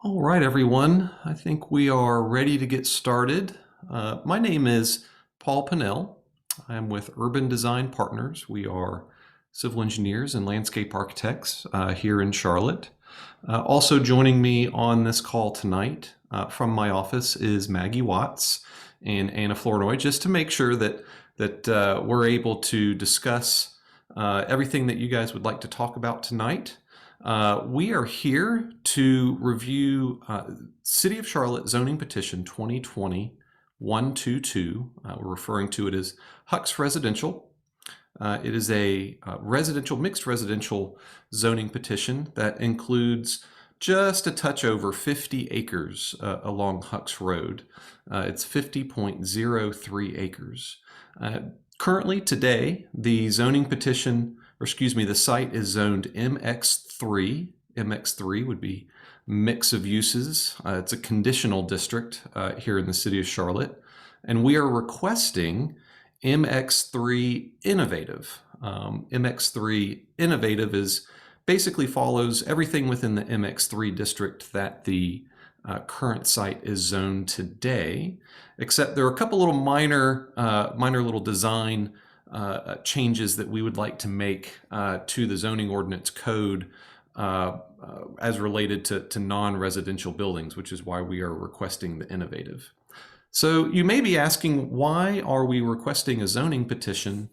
All right, everyone. I think we are ready to get started. My name is Paul Pennell. I'm with Urban Design Partners. We are civil engineers and landscape architects here in Charlotte. Also joining me on this call tonight from my office is Maggie Watts and Anna Flournoy, just to make sure that we're able to discuss everything that you guys would like to talk about tonight. We are here to review City of Charlotte Zoning Petition 2020-122. We're referring to it as HUCKS Residential. It is a mixed residential zoning petition that includes just a touch over 50 acres along HUCKS Road. It's 50.03 acres. Currently, today, the zoning petition, the site is zoned MX3. MX3 would be mix of uses. It's a conditional district here in the city of Charlotte. And we are requesting MX3 Innovative. MX3 Innovative basically follows everything within the MX3 district that the current site is zoned today, except there are a couple little minor little design changes that we would like to make to the zoning ordinance code as related to non-residential buildings, which is why we are requesting the innovative. So you may be asking, why are we requesting a zoning petition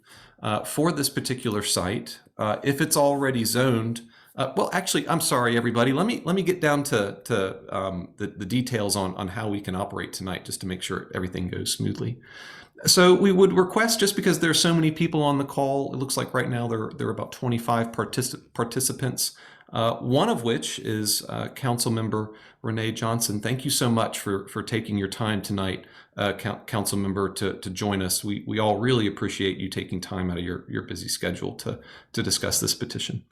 for this particular site if it's already zoned? Well, actually, I'm sorry, everybody. Let me get down to the details on how we can operate tonight, just to make sure everything goes smoothly. So we would request, just because there's so many people on the call, it looks like right now there are about 25 participants, one of which is Council Member Renee Johnson. Thank you so much for taking your time tonight, Council Member, to join us. We all really appreciate you taking time out of your busy schedule to discuss this petition.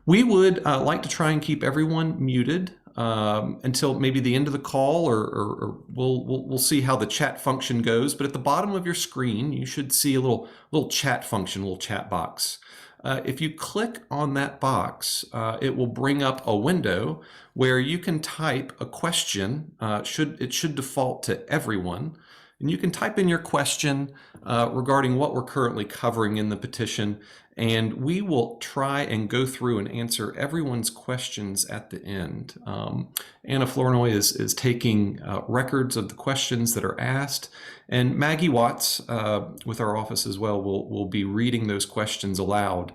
We would like to try and keep everyone muted until maybe the end of the call, or we'll see how the chat function goes. But at the bottom of your screen, you should see a little chat function, a little chat box. If you click on that box, it will bring up a window where you can type a question. It should default to everyone. And you can type in your question regarding what we're currently covering in the petition, and we will try and go through and answer everyone's questions at the end. Anna Flournoy is taking records of the questions that are asked, and Maggie Watts with our office as well will be reading those questions aloud,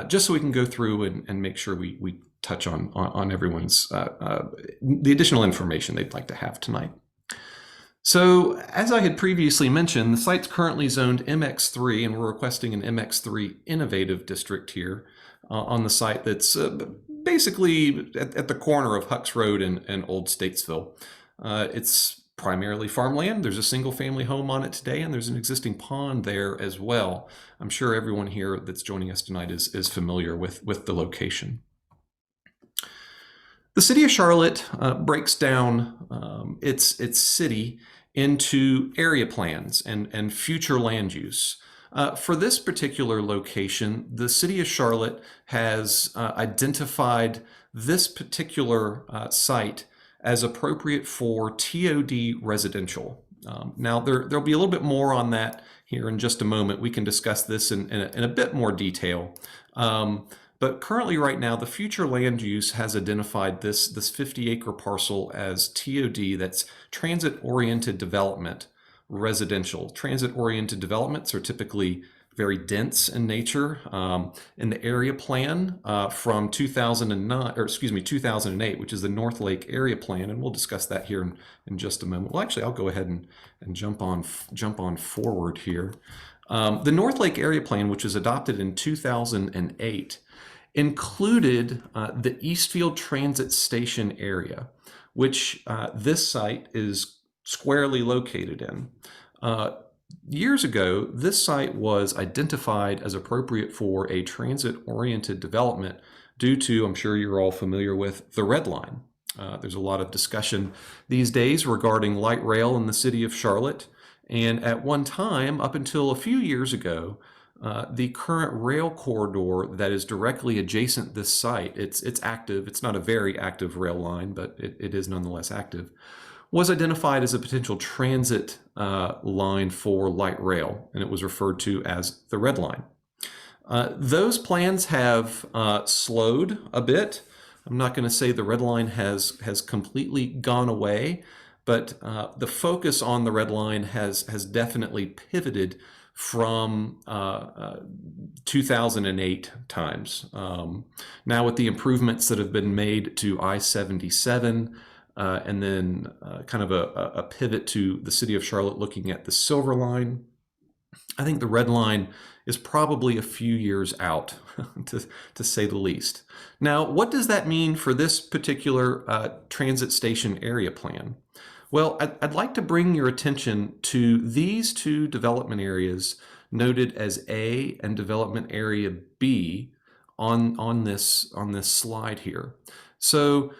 just so we can go through and make sure we touch on everyone's the additional information they'd like to have tonight. So, as I had previously mentioned, the site's currently zoned MX3, and we're requesting an MX3 Innovative District here on the site that's basically at the corner of HUCKS Road and Old Statesville. It's primarily farmland. There's a single-family home on it today, and there's an existing pond there as well. I'm sure everyone here that's joining us tonight is familiar with the location. The city of Charlotte breaks down its city into area plans and future land use. For this particular location, the city of Charlotte has identified this particular site as appropriate for TOD residential. Now, there'll be a little bit more on that here in just a moment. We can discuss this in a bit more detail. But currently, right now, the future land use has identified this 50-acre parcel as TOD, that's transit-oriented development residential. Transit-oriented developments are typically very dense in nature. In the area plan from 2008, which is the North Lake Area Plan, and we'll discuss that here in just a moment. Well, actually, I'll go ahead and jump on forward here. The North Lake Area Plan, which was adopted in 2008, included the Eastfield Transit Station area, which this site is squarely located in. Years ago, this site was identified as appropriate for a transit-oriented development due to, I'm sure you're all familiar with, the Red Line. There's a lot of discussion these days regarding light rail in the city of Charlotte. And at one time, up until a few years ago, The current rail corridor that is directly adjacent this site, it's active. It's not a very active rail line, but it is nonetheless active, was identified as a potential transit line for light rail, and it was referred to as the Red Line. Those plans have slowed a bit. I'm not going to say the Red Line has completely gone away, but the focus on the Red Line has definitely pivoted from 2008 times. Now with the improvements that have been made to I-77, and then kind of a pivot to the city of Charlotte looking at the Silver Line, I think the Red Line is probably a few years out, to say the least. Now, what does that mean for this particular transit station area plan? Well, I'd like to bring your attention to these two development areas noted as A and development area B on this slide here. So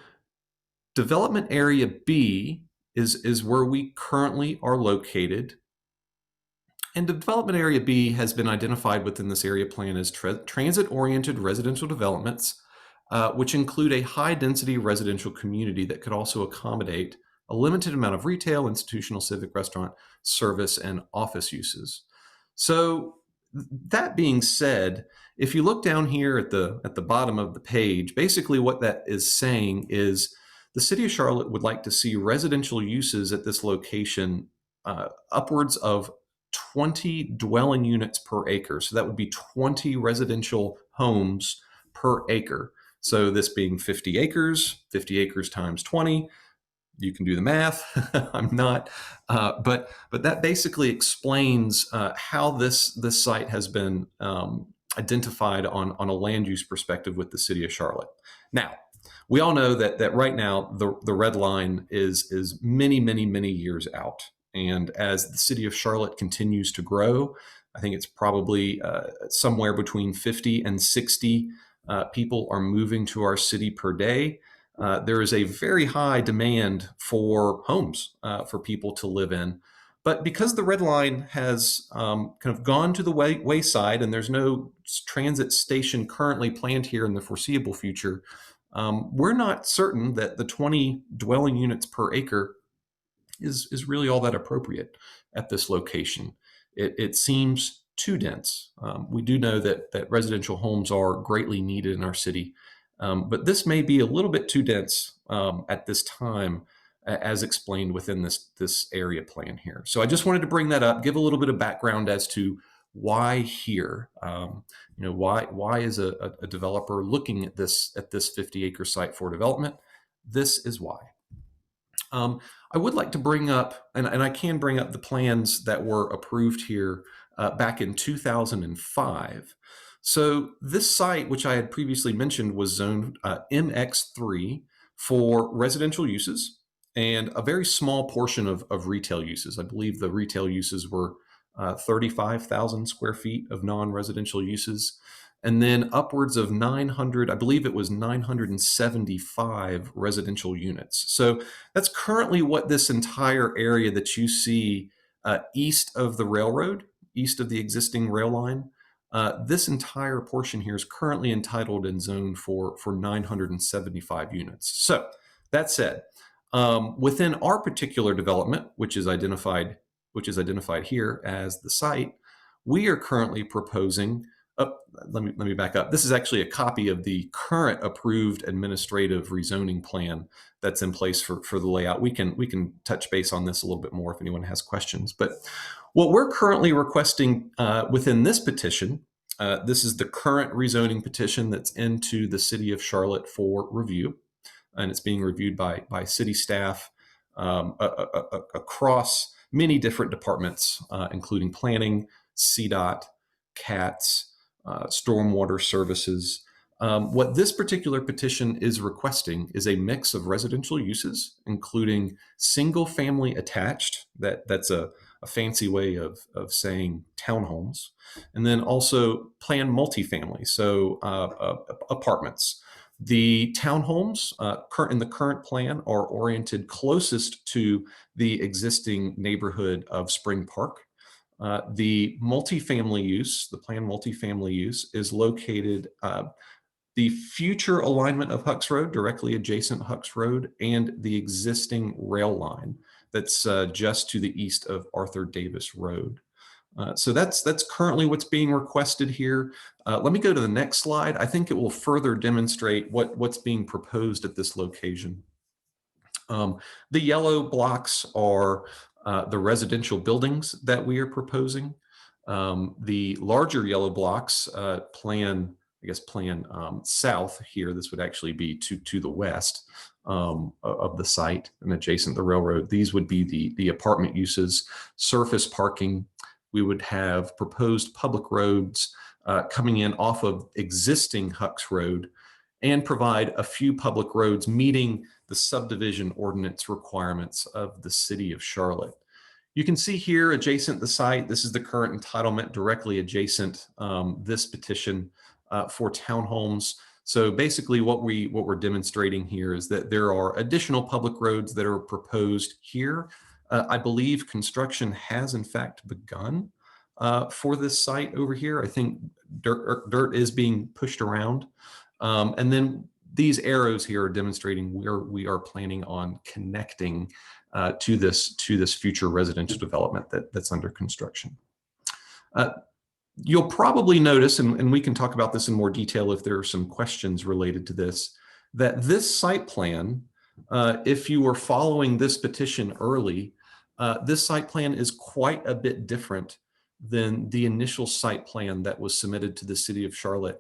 development area B is where we currently are located. And development area B has been identified within this area plan as transit-oriented residential developments, which include a high-density residential community that could also accommodate a limited amount of retail, institutional, civic, restaurant, service, and office uses. So that being said, if you look down here at the bottom of the page, basically what that is saying is the city of Charlotte would like to see residential uses at this location upwards of 20 dwelling units per acre. So that would be 20 residential homes per acre. So this being 50 acres times 20, you can do the math. I'm not, but that basically explains how this site has been identified on a land use perspective with the city of Charlotte. Now, we all know that right now the Red Line is many, many, many years out. And as the city of Charlotte continues to grow, I think it's probably somewhere between 50 and 60 people are moving to our city per day. There is a very high demand for homes for people to live in. But because the Red Line has kind of gone to the wayside and there's no transit station currently planned here in the foreseeable future, we're not certain that the 20 dwelling units per acre is really all that appropriate at this location. It seems too dense. We do know that residential homes are greatly needed in our city, but this may be a little bit too dense at this time, as explained within this area plan here. So I just wanted to bring that up, give a little bit of background as to why here. Why is a developer looking at this 50-acre site for development? This is why. I would like to bring up, and I can bring up the plans that were approved here back in 2005. So this site, which I had previously mentioned, was zoned MX3 for residential uses and a very small portion of retail uses. I believe the retail uses were 35,000 square feet of non-residential uses, and then upwards of 900, I believe it was 975 residential units. So that's currently what this entire area that you see east of the railroad, east of the existing rail line, this entire portion here is currently entitled and zoned for 975 units. So that said, within our particular development, which is identified here as the site, we are currently proposing. Let me back up. This is actually a copy of the current approved administrative rezoning plan that's in place for the layout. We can touch base on this a little bit more if anyone has questions. But what we're currently requesting within this petition, this is the current rezoning petition that's into the city of Charlotte for review, and it's being reviewed by city staff across many different departments, including planning, CDOT, CATS, stormwater services. What this particular petition is requesting is a mix of residential uses, including single family attached, that's a fancy way of saying townhomes, and then also planned multifamily, so apartments. The townhomes in the current plan are oriented closest to the existing neighborhood of Spring Park. The multifamily use, the planned multifamily use, is located the future alignment of HUCKS Road, directly adjacent HUCKS Road, and the existing rail line that's just to the east of Arthur Davis Road. So that's currently what's being requested here. Let me go to the next slide. I think it will further demonstrate what's being proposed at this location. The yellow blocks are the residential buildings that we are proposing. The larger yellow blocks plan south here. This would actually be to the west of the site and adjacent to the railroad. These would be the apartment uses, surface parking. We would have proposed public roads coming in off of existing HUCKS Road, and provide a few public roads meeting the subdivision ordinance requirements of the city of Charlotte. You can see here adjacent the site, this is the current entitlement directly adjacent this petition for townhomes. So basically what we're demonstrating here is that there are additional public roads that are proposed here. I believe construction has in fact begun for this site over here. I think dirt is being pushed around. And then these arrows here are demonstrating where we are planning on connecting to this future residential development that's under construction. You'll probably notice, and we can talk about this in more detail if there are some questions related to this, that this site plan, if you were following this petition early, this site plan is quite a bit different than the initial site plan that was submitted to the city of Charlotte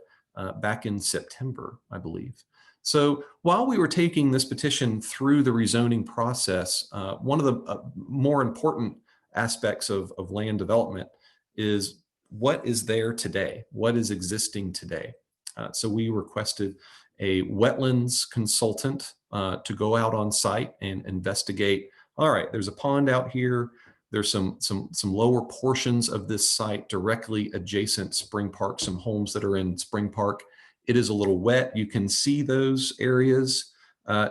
back in September, I believe. So while we were taking this petition through the rezoning process, one of the more important aspects of land development is what is there today, what is existing today. So we requested a wetlands consultant to go out on site and investigate. All right, there's a pond out here. There's some lower portions of this site directly adjacent Spring Park, some homes that are in Spring Park. It is a little wet. You can see those areas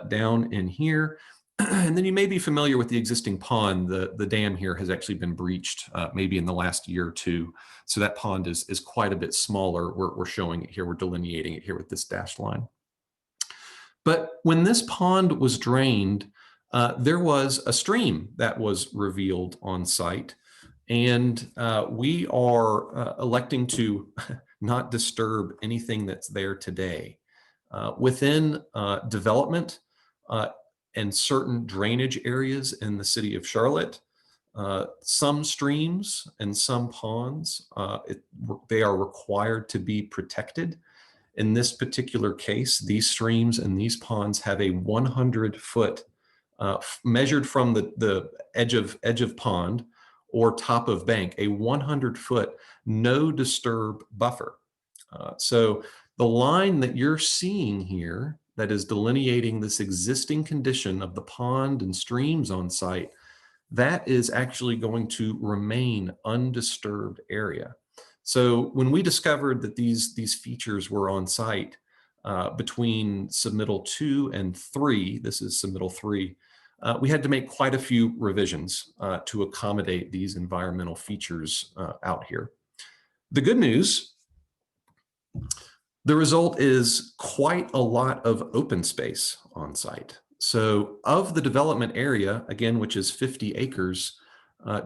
down in here. And then you may be familiar with the existing pond. The dam here has actually been breached maybe in the last year or two. So that pond is quite a bit smaller. We're showing it here. We're delineating it here with this dashed line. But when this pond was drained, there was a stream that was revealed on site. And we are electing to not disturb anything that's there today. Within development, and certain drainage areas in the city of Charlotte, some streams and some ponds, they are required to be protected. In this particular case, these streams and these ponds have a 100-foot measured from the edge of pond or top of bank, a 100-foot no disturb buffer. So the line that you're seeing here that is delineating this existing condition of the pond and streams on site, that is actually going to remain undisturbed area. So when we discovered that these features were on site between submittal 2 and 3, this is submittal 3, we had to make quite a few revisions to accommodate these environmental features out here. The good news, the result is quite a lot of open space on site. So of the development area, again, which is 50 acres,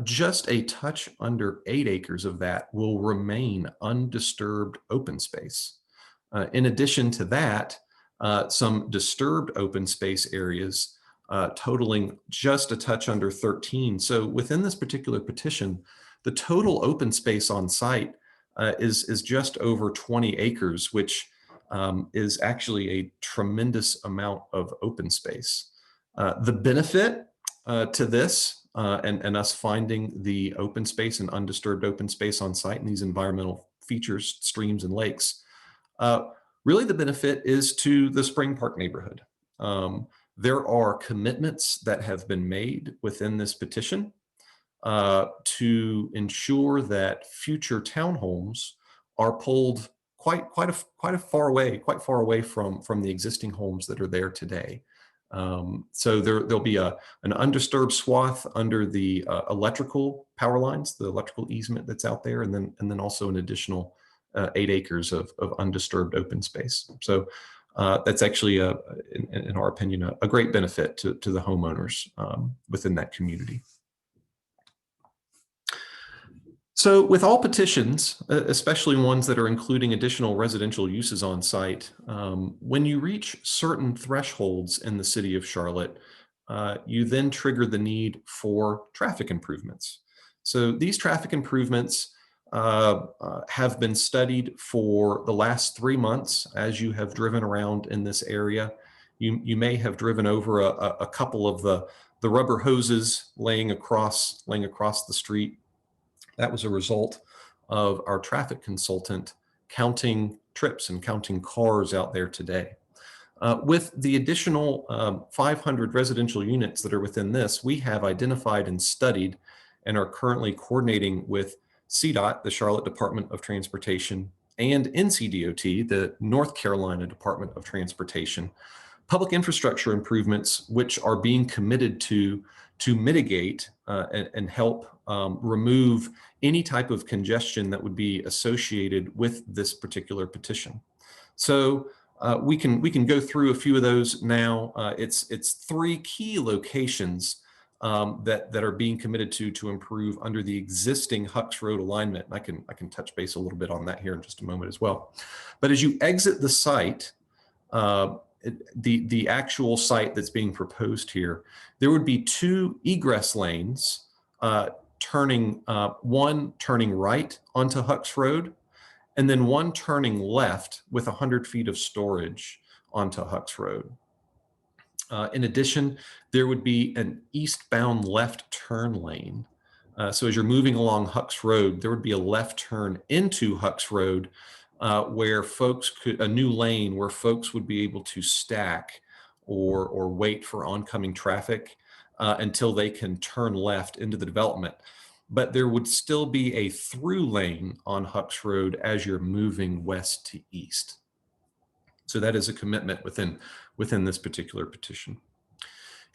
just a touch under 8 acres of that will remain undisturbed open space. In addition to that, some disturbed open space areas totaling just a touch under 13. So within this particular petition, the total open space on site is just over 20 acres, which is actually a tremendous amount of open space. The benefit to this and us finding the open space and undisturbed open space on site and these environmental features, streams and lakes, really the benefit is to the Spring Park neighborhood. There are commitments that have been made within this petition to ensure that future townhomes are pulled quite far away from the existing homes that are there today. So there'll be an undisturbed swath under the electrical power lines, the electrical easement that's out there, and then also an additional 8 acres of undisturbed open space. So that's actually, in our opinion, a great benefit to the homeowners within that community. So with all petitions, especially ones that are including additional residential uses on site, when you reach certain thresholds in the city of Charlotte, you then trigger the need for traffic improvements. So these traffic improvements have been studied for the last 3 months as you have driven around in this area. You may have driven over a couple of the rubber hoses laying across the street. That was a result of our traffic consultant counting trips and counting cars out there today. With the additional 500 residential units that are within this, we have identified and studied and are currently coordinating with CDOT, the Charlotte Department of Transportation, and NCDOT, the North Carolina Department of Transportation, public infrastructure improvements which are being committed to mitigate and help remove any type of congestion that would be associated with this particular petition. So we can go through a few of those now. It's 3 key locations that are being committed to improve under the existing HUCKS road alignment. I can touch base a little bit on that here in just a moment as well. But as you exit the site, the actual site that's being proposed here, there would be 2 egress lanes, one turning right onto HUCKS Road, and then one turning left with 100 feet of storage onto HUCKS Road. In addition, there would be an eastbound left turn lane. So as you're moving along HUCKS Road, there would be a left turn into HUCKS Road where a new lane where folks would be able to stack or wait for oncoming traffic until they can turn left into the development. But there would still be a through lane on HUCKS Road as you're moving west to east. So that is a commitment within this particular petition.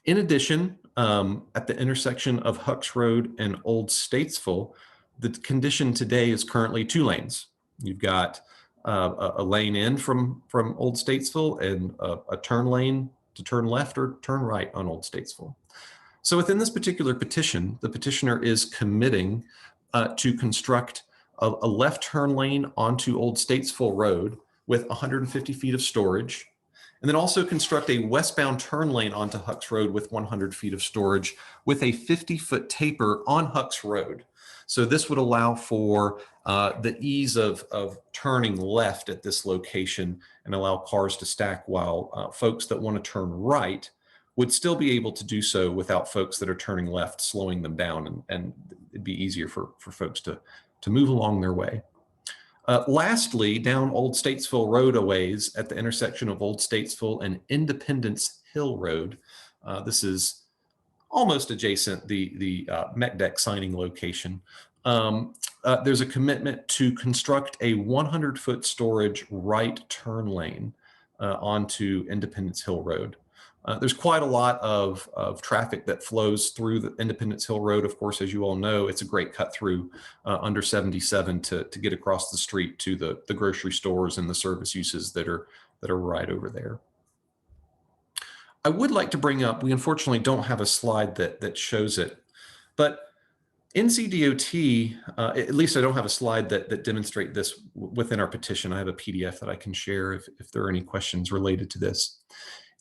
In addition, at the intersection of HUCKS Road and Old Statesville, the condition today is currently 2 lanes. You've got a lane in from Old Statesville and a turn lane to turn left or turn right on Old Statesville. So within this particular petition, the petitioner is committing to construct a left turn lane onto Old Statesville Road with 150 feet of storage, and then also construct a westbound turn lane onto HUCKS Road with 100 feet of storage with a 50-foot taper on HUCKS Road. So this would allow for the ease of turning left at this location and allow cars to stack while folks that want to turn right would still be able to do so without folks that are turning left slowing them down, and it'd be easier for folks to move along their way. Lastly, down Old Statesville Road a ways at the intersection of Old Statesville and Independence Hill Road. This is almost adjacent the MECDEC signing location. There's a commitment to construct a 100-foot storage right turn lane onto Independence Hill Road. There's quite a lot of traffic that flows through the Independence Hill Road. Of course, as you all know, it's a great cut through under 77 to get across the street to the grocery stores and the service uses that are right over there. I would like to bring up, we unfortunately don't have a slide that shows it, but NCDOT, at least I don't have a slide that demonstrate this within our petition. I have a PDF that I can share if there are any questions related to this.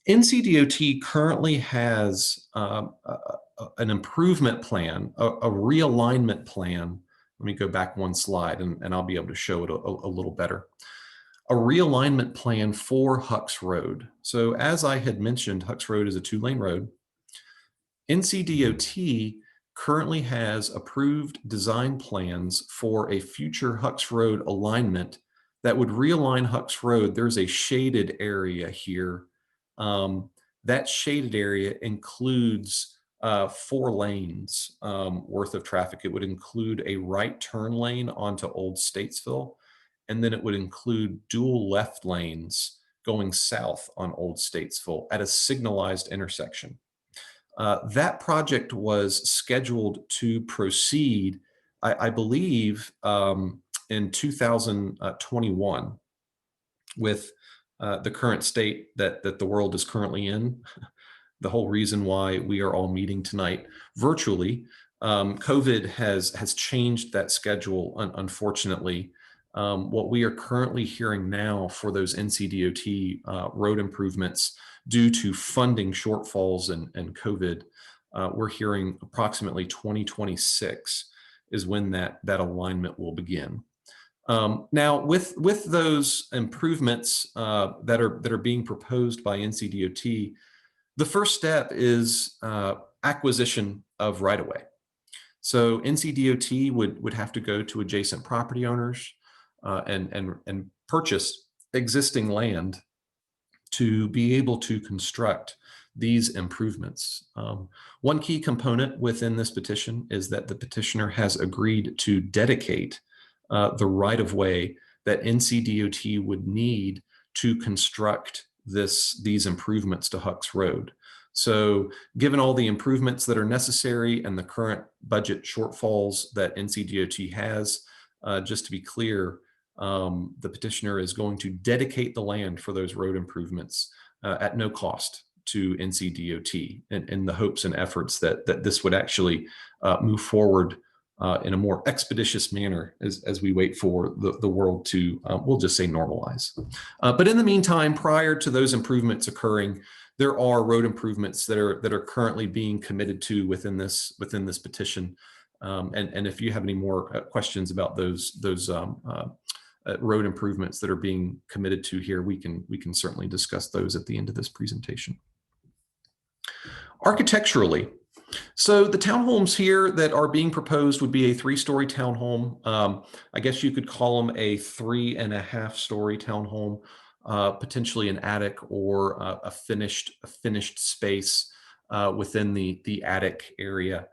NCDOT currently has an improvement plan, a realignment plan. Let me go back one slide and I'll be able to show it a little better. A realignment plan for HUCKS Road. So as I had mentioned, HUCKS Road is a 2-lane road. NCDOT currently has approved design plans for a future HUCKS Road alignment that would realign HUCKS Road. There's a shaded area here. That shaded area includes 4 lanes worth of traffic. It would include a right turn lane onto Old Statesville, and then it would include dual left lanes going south on Old Statesville at a signalized intersection. That project was scheduled to proceed, I believe, in 2021 with the current state that the world is currently in. The whole reason why we are all meeting tonight virtually. COVID has changed that schedule, unfortunately. What we are currently hearing now for those NCDOT road improvements due to funding shortfalls and COVID, we're hearing approximately 2026 is when that alignment will begin. Now, with those improvements that are being proposed by NCDOT, the first step is acquisition of right-of-way. So NCDOT would have to go to adjacent property owners and purchase existing land to be able to construct these improvements. One key component within this petition is that the petitioner has agreed to dedicate the right-of-way that NCDOT would need to construct these improvements to HUCKS Road. So given all the improvements that are necessary and the current budget shortfalls that NCDOT has, just to be clear, the petitioner is going to dedicate the land for those road improvements at no cost to NCDOT in the hopes and efforts that this would actually move forward in a more expeditious manner as we wait for the world to, we'll just say, normalize. But in the meantime, prior to those improvements occurring, there are road improvements that are currently being committed to within this petition. And if you have any more questions about those road improvements that are being committed to here, we can certainly discuss those at the end of this presentation. Architecturally, so the townhomes here that are being proposed would be a 3-story townhome. I guess you could call them a 3.5-story townhome, potentially an attic or a finished space within the attic area.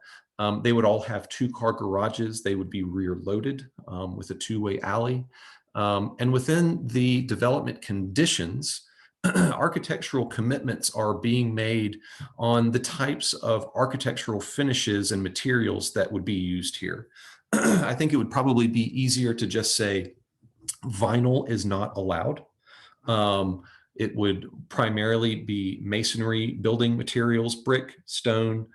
They would all have 2-car garages. They would be rear loaded with a 2-way alley. And within the development conditions, architectural commitments are being made on the types of architectural finishes and materials that would be used here. I think it would probably be easier to just say vinyl is not allowed. It would primarily be masonry building materials, brick, stone,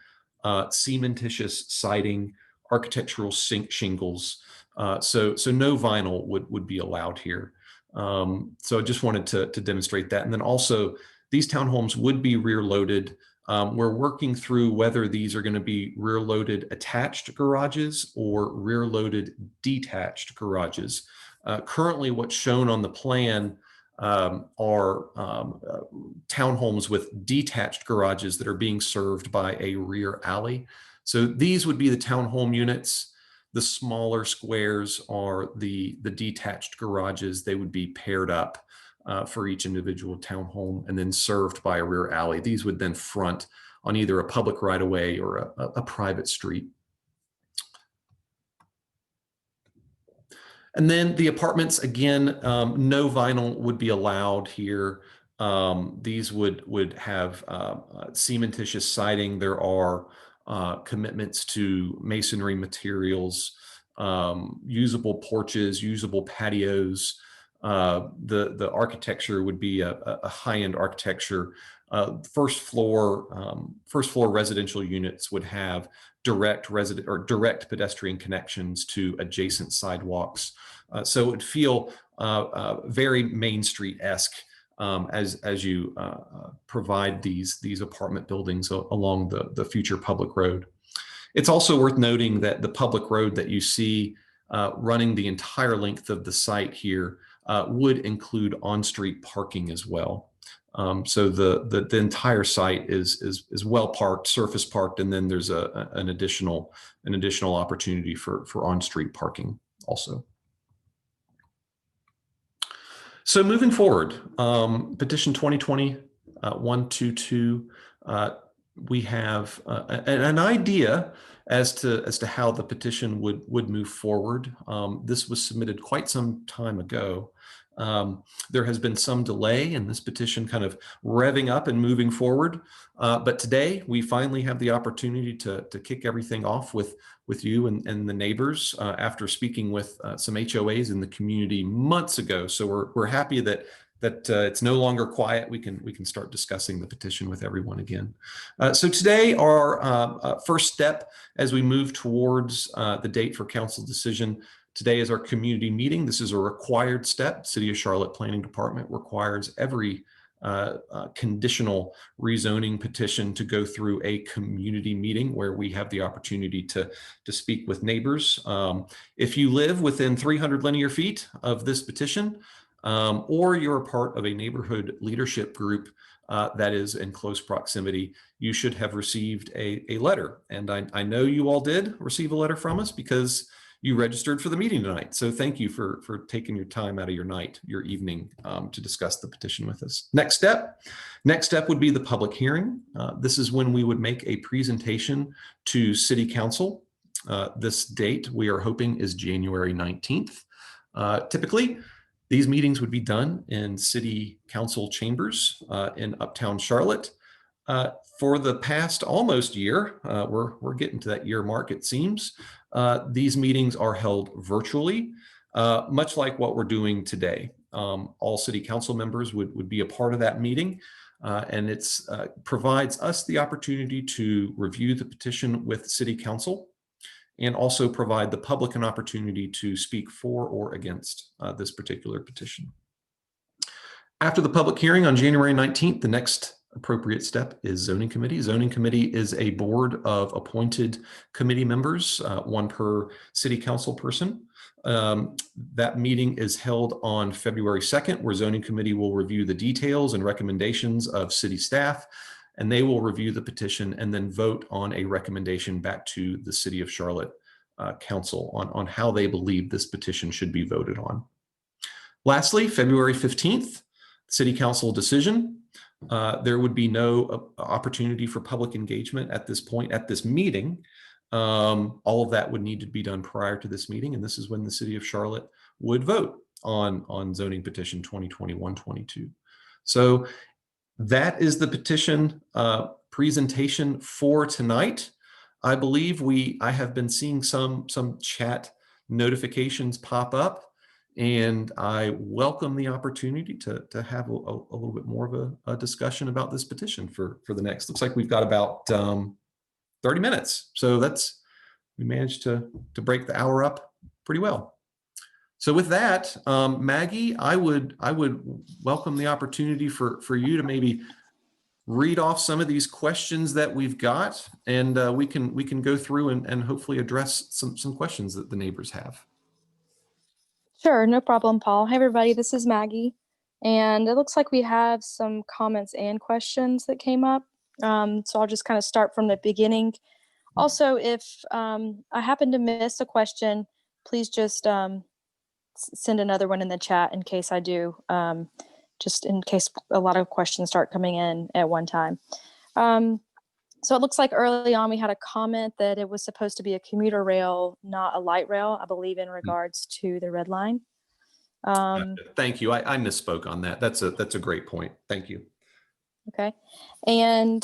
cementitious siding, architectural shingles. So no vinyl would be allowed here. So I just wanted to demonstrate that. And then also these townhomes would be rear loaded. We're working through whether these are going to be rear loaded attached garages or rear loaded detached garages. Currently what's shown on the plan are townhomes with detached garages that are being served by a rear alley. So these would be the townhome units. The smaller squares are the detached garages. They would be paired up for each individual townhome and then served by a rear alley. These would then front on either a public right-of-way or a private street. And then the apartments, again, no vinyl would be allowed here. These would have cementitious siding. There are commitments to masonry materials, usable porches, usable patios. The architecture would be a high-end architecture. First floor residential units would have direct pedestrian connections to adjacent sidewalks. So it would feel very Main Street-esque as you provide these apartment buildings along the future public road. It's also worth noting that the public road that you see running the entire length of the site here would include on-street parking as well. So the entire site is well parked, surface parked, and then there's an additional opportunity for on-street parking also. So moving forward, petition 2020-122, we have an idea as to how the petition would move forward. This was submitted quite some time ago. There has been some delay in this petition kind of revving up and moving forward. But today we finally have the opportunity to kick everything off with you and the neighbors after speaking with some HOAs in the community months ago. So we're happy that it's no longer quiet. We can start discussing the petition with everyone again. So today our first step as we move towards the date for council decision. Today is our community meeting. This is a required step. City of Charlotte Planning Department requires every conditional rezoning petition to go through a community meeting where we have the opportunity to speak with neighbors. If you live within 300 linear feet of this petition, or you're a part of a neighborhood leadership group that is in close proximity, you should have received a letter. And I know you all did receive a letter from us because you registered for the meeting tonight. So thank you for taking your time out of your evening to discuss the petition with us. Next step would be the public hearing. This is when we would make a presentation to City Council. This date we are hoping is January 19th. Typically, these meetings would be done in City Council chambers in Uptown Charlotte. For the past almost year, we're getting to that year mark, it seems. These meetings are held virtually, much like what we're doing today. All City Council members would be a part of that meeting, and it provides us the opportunity to review the petition with City Council and also provide the public an opportunity to speak for or against this particular petition. After the public hearing on January 19th, the next appropriate step is zoning committee. Zoning committee is a board of appointed committee members, one per city council person. That meeting is held on February 2nd, where zoning committee will review the details and recommendations of city staff, and they will review the petition and then vote on a recommendation back to the City of Charlotte Council on how they believe this petition should be voted on. Lastly, February 15th, City Council decision. There would be no opportunity for public engagement at this point, at this meeting. All of that would need to be done prior to this meeting, and this is when the City of Charlotte would vote on zoning petition 2021-22. So that is the petition presentation for tonight. I believe I have been seeing some chat notifications pop up, and I welcome the opportunity to have a little bit more of a discussion about this petition for the next. Looks like we've got about 30 minutes, so we managed to break the hour up pretty well. So with that, Maggie, I would welcome the opportunity for you to maybe read off some of these questions that we've got, and we can go through and hopefully address some questions that the neighbors have. Sure, no problem, Paul. Hey, everybody, this is Maggie, and it looks like we have some comments and questions that came up. So I'll just kind of start from the beginning. Also, if I happen to miss a question, please just send another one in the chat in case I do, just in case a lot of questions start coming in at one time. So it looks like early on we had a comment that it was supposed to be a commuter rail, not a light rail, I believe, in regards to the red line. Thank you. I misspoke on that. That's a great point. Thank you. Okay. And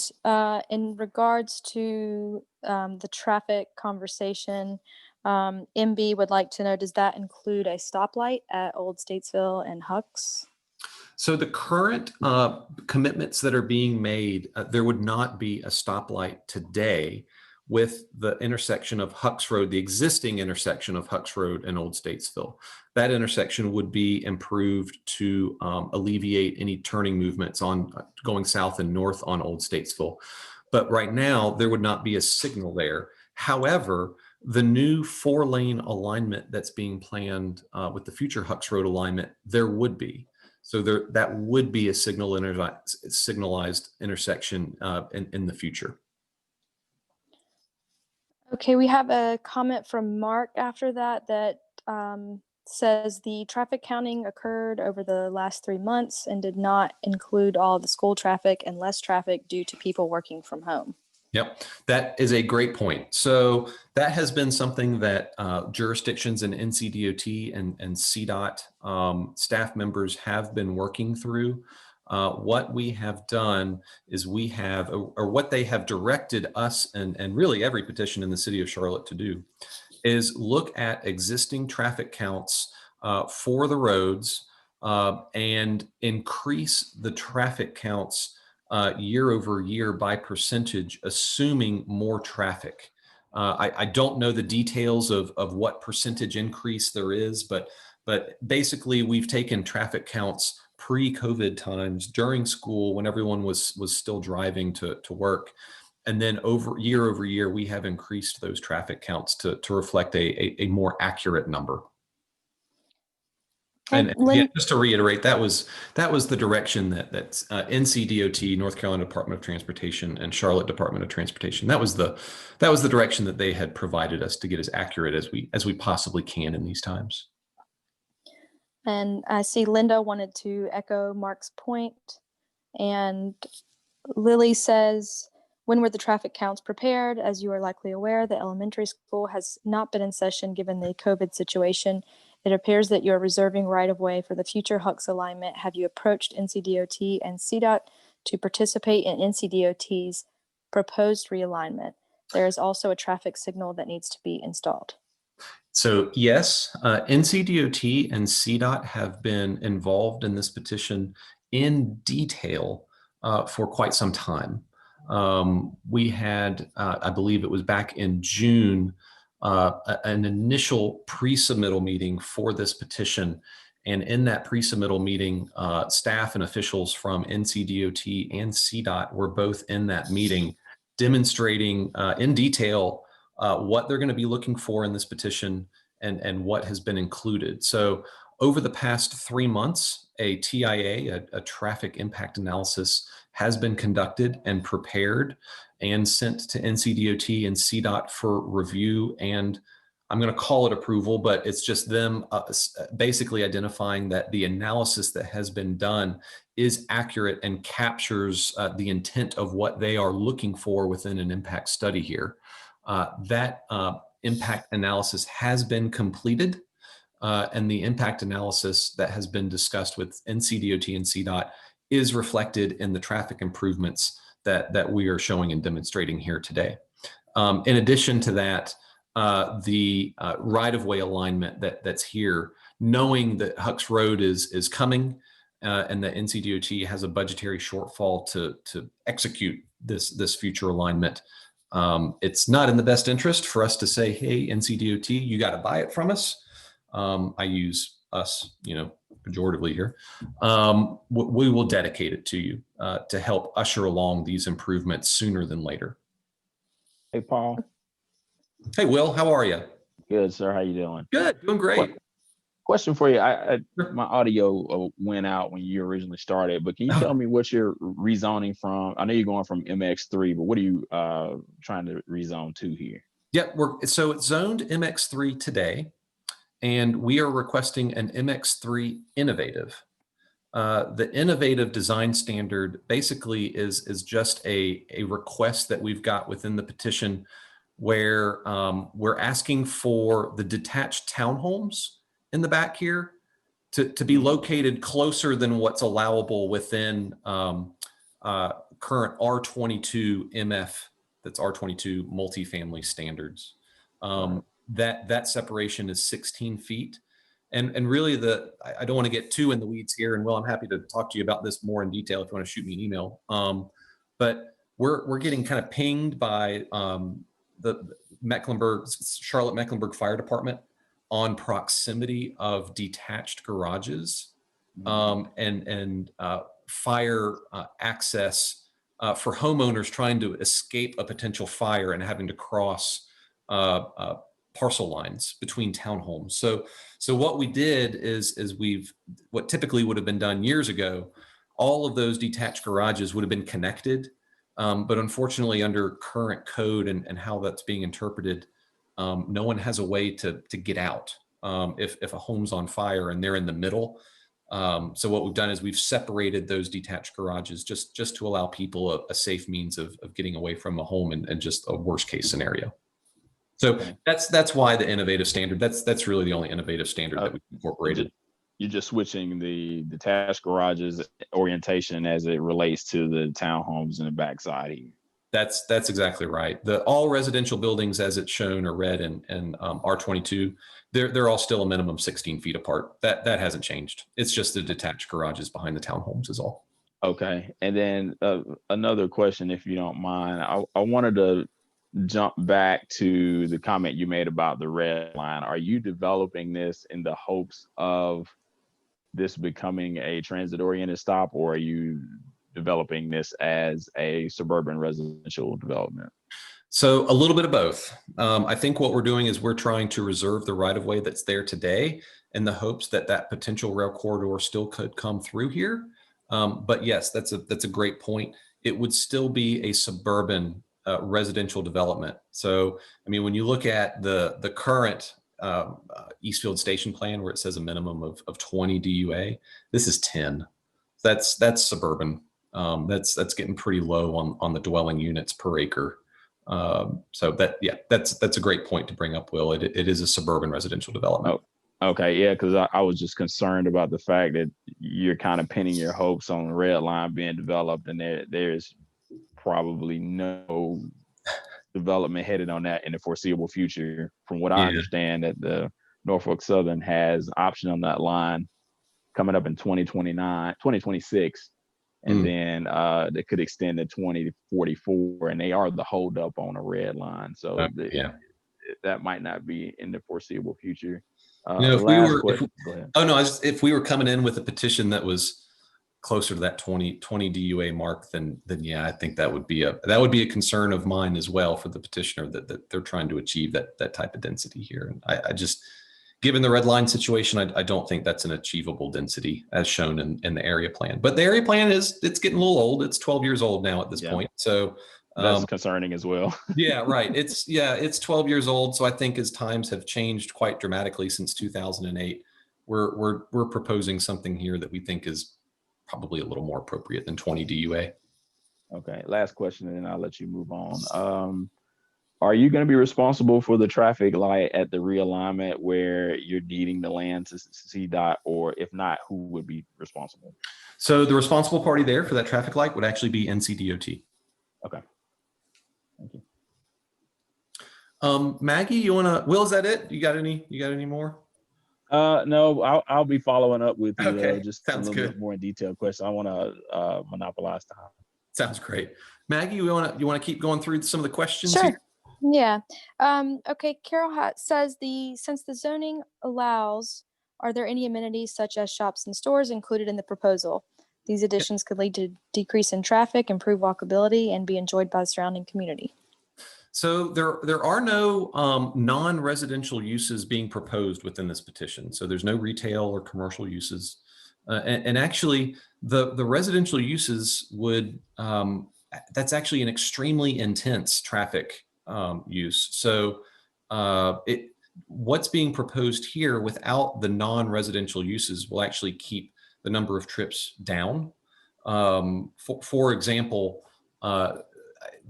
in regards to the traffic conversation, MB would like to know, does that include a stoplight at Old Statesville and HUCKS? So the current commitments that are being made, there would not be a stoplight today with the intersection of HUCKS Road, the existing intersection of HUCKS Road and Old Statesville. That intersection would be improved to alleviate any turning movements on going south and north on Old Statesville. But right now, there would not be a signal there. However, the new 4-lane alignment that's being planned with the future HUCKS Road alignment, there would be. So that would be a signalized intersection in the future. Okay, we have a comment from Mark after that says the traffic counting occurred over the last 3 months and did not include all the school traffic and less traffic due to people working from home. Yep, that is a great point. So that has been something that jurisdictions in NCDOT and CDOT staff members have been working through. What we have done is we have, or what they have directed us and really every petition in the city of Charlotte to do, is look at existing traffic counts for the roads and increase the traffic counts year over year by percentage, assuming more traffic. I don't know the details of what percentage increase there is, but basically we've taken traffic counts pre-COVID times during school when everyone was still driving to work. And then over year, we have increased those traffic counts to reflect a more accurate number. And yeah, just to reiterate, that was the direction that NCDOT, North Carolina Department of Transportation, and Charlotte Department of Transportation. That was the direction that they had provided us to get as accurate as we possibly can in these times. And I see Linda wanted to echo Mark's point. And Lily says, when were the traffic counts prepared? As you are likely aware, the elementary school has not been in session given the COVID situation. It appears that you're reserving right-of-way for the future HUCKS alignment. Have you approached NCDOT and CDOT to participate in NCDOT's proposed realignment? There is also a traffic signal that needs to be installed. So yes, NCDOT and CDOT have been involved in this petition in detail for quite some time. We had, I believe it was back in June, an initial pre-submittal meeting for this petition. And in that pre-submittal meeting, staff and officials from NCDOT and CDOT were both in that meeting, demonstrating in detail what they're going to be looking for in this petition and what has been included. So over the past 3 months, a TIA, a traffic impact analysis, has been conducted and prepared and sent to NCDOT and CDOT for review. And I'm going to call it approval, but it's just them basically identifying that the analysis that has been done is accurate and captures the intent of what they are looking for within an impact study here. That impact analysis has been completed, and the impact analysis that has been discussed with NCDOT and CDOT is reflected in the traffic improvements that we are showing and demonstrating here today. In addition to that, the right-of-way alignment that's here, knowing that HUCKS Road is coming and that NCDOT has a budgetary shortfall to execute this future alignment, it's not in the best interest for us to say, hey, NCDOT, you got to buy it from us. I use us, pejoratively here. We will dedicate it to you to help usher along these improvements sooner than later. Hey, Paul. Hey, Will, how are you? Good, sir. How you doing? Good, doing great. Question for you. My audio went out when you originally started, but can you tell me what you're rezoning from? I know you're going from MX3, but what are you trying to rezone to here? Yeah, so it's zoned MX3 today, and we are requesting an MX3 innovative. The innovative design standard basically is just a request that we've got within the petition where we're asking for the detached townhomes in the back here to be located closer than what's allowable within current R22 MF, that's R22 multifamily standards. That separation is 16 feet. And really I don't want to get too in the weeds here, and Will, I'm happy to talk to you about this more in detail if you want to shoot me an email. But we're getting kind of pinged by the Charlotte Mecklenburg Fire Department on proximity of detached garages and fire access for homeowners trying to escape a potential fire and having to cross parcel lines between townhomes. So what we did is what typically would have been done years ago, all of those detached garages would have been connected. But unfortunately, under current code and how that's being interpreted, no one has a way to get out. If a home's on fire and they're in the middle, So what we've done is we've separated those detached garages just to allow people a safe means of getting away from a home and just a worst case scenario. So Okay. that's why the innovative standard, that's really the only innovative standard that we've incorporated. You're just switching the detached garages orientation as it relates to the townhomes in the backside here. That's exactly right. The all residential buildings as it's shown or read in R22, they're all still a minimum 16 feet apart. That hasn't changed. It's just the detached garages behind the townhomes is all. Okay. And then another question, if you don't mind, I wanted to jump back to the comment you made about the red line. Are you developing this in the hopes of this becoming a transit oriented stop, or are you developing this as a suburban residential development? So a little bit of both. I think what we're doing is we're trying to reserve the right of way that's there today in the hopes that that potential rail corridor still could come through here. But yes, that's a great point. It would still be a suburban residential development. So, I mean, when you look at the current Eastfield Station plan where it says a minimum of 20 DUA, this is 10. That's suburban. That's getting pretty low on the dwelling units per acre. So that's a great point to bring up, Will. It is a suburban residential development. Oh, okay, yeah, because I was just concerned about the fact that you're kind of pinning your hopes on the red line being developed, and there's probably no development headed on that in the foreseeable future. From what I understand, that the Norfolk Southern has option on that line coming up in 2026. And then they could extend to 2044, and they are the holdup on a red line. So that might not be in the foreseeable future. If we were coming in with a petition that was closer to that 20 DUA mark, then yeah, I think that would be a concern of mine as well for the petitioner that they're trying to achieve that type of density here. And I just, given the red line situation, I don't think that's an achievable density as shown in the area plan. But the area plan it's getting a little old. It's 12 years old now at this point. So that's concerning as well. Yeah, right. It's 12 years old. So I think as times have changed quite dramatically since 2008, we're proposing something here that we think is probably a little more appropriate than 20 DUA. Okay, last question, and then I'll let you move on. Are you going to be responsible for the traffic light at the realignment where you're deeding the land to CDOT, or if not, who would be responsible? So the responsible party there for that traffic light would actually be NCDOT. Okay. Thank you. Maggie, Will, is that it? You got any more? No, I'll be following up with you. Just Sounds a little good. bit more in detailed question. I want to monopolize time. Sounds great. Maggie, you want to keep going through some of the questions? Sure. Here? Yeah. Okay. Carol says since the zoning allows, are there any amenities such as shops and stores included in the proposal? These additions could lead to decrease in traffic, improve walkability, and be enjoyed by the surrounding community. So there are no non-residential uses being proposed within this petition. So there's no retail or commercial uses, and actually the residential uses would that's actually an extremely intense traffic use. So what's being proposed here without the non-residential uses will actually keep the number of trips down. For example,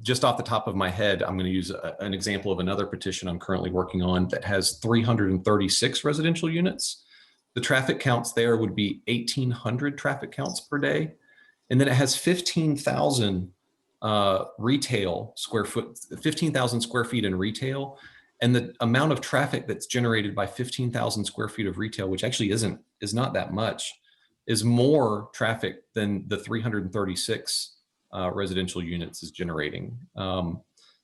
just off the top of my head, I'm going to use an example of another petition I'm currently working on that has 336 residential units. The traffic counts there would be 1,800 traffic counts per day. And then it has 15,000 retail square foot, 15,000 square feet in retail. And the amount of traffic that's generated by 15,000 square feet of retail, which actually is not that much, is more traffic than the 336 residential units is generating.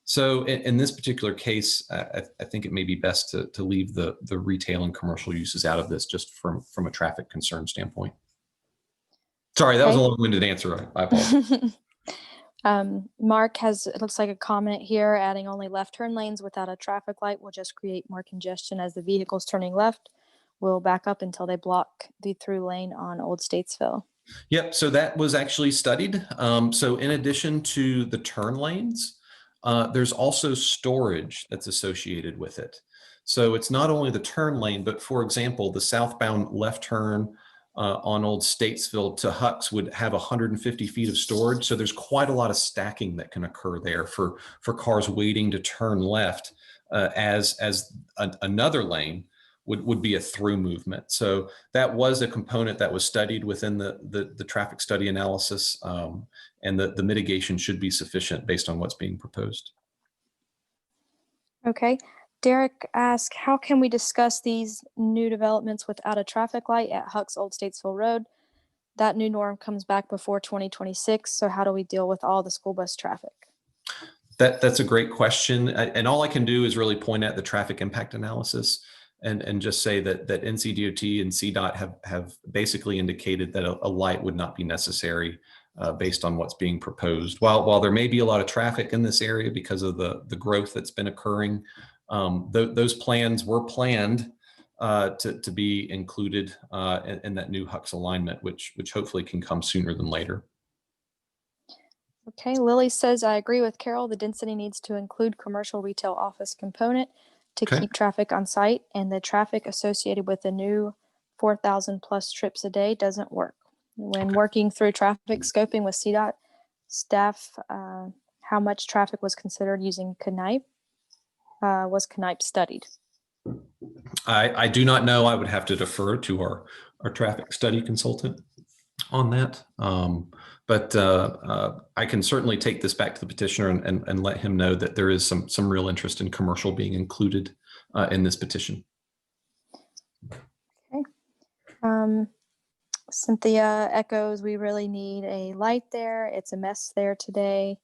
So in this particular case, I think it may be best to leave the retail and commercial uses out of this just from a traffic concern standpoint. Sorry, that was a long-winded answer. I apologize. Mark has, it looks like, a comment here, adding only left turn lanes without a traffic light will just create more congestion as the vehicles turning left will back up until they block the through lane on Old Statesville. Yep, so that was actually studied. So in addition to the turn lanes, there's also storage that's associated with it. So it's not only the turn lane, but for example, the southbound left turn on Old Statesville to HUCKS would have 150 feet of storage. So there's quite a lot of stacking that can occur there for cars waiting to turn left as another lane would be a through movement. So that was a component that was studied within the traffic study analysis, and the mitigation should be sufficient based on what's being proposed. Okay. Derek asked, how can we discuss these new developments without a traffic light at HUCKS Old Statesville Road? That new norm comes back before 2026. So how do we deal with all the school bus traffic? That's a great question. And all I can do is really point at the traffic impact analysis and just say that NCDOT and CDOT have basically indicated that a light would not be necessary based on what's being proposed. While there may be a lot of traffic in this area because of the growth that's been occurring, those plans were planned to be included in that new HUCKS alignment, which hopefully can come sooner than later. Okay, Lily says, I agree with Carol. The density needs to include commercial retail office component to keep traffic on site, and the traffic associated with the new 4,000 plus trips a day doesn't work. When working through traffic scoping with CDOT staff, how much traffic was considered using Knipe? Was Knipe studied? I do not know. I would have to defer to our traffic study consultant on that. But I can certainly take this back to the petitioner and let him know that there is some real interest in commercial being included in this petition. Okay. Cynthia echoes, we really need a light there. It's a mess there today.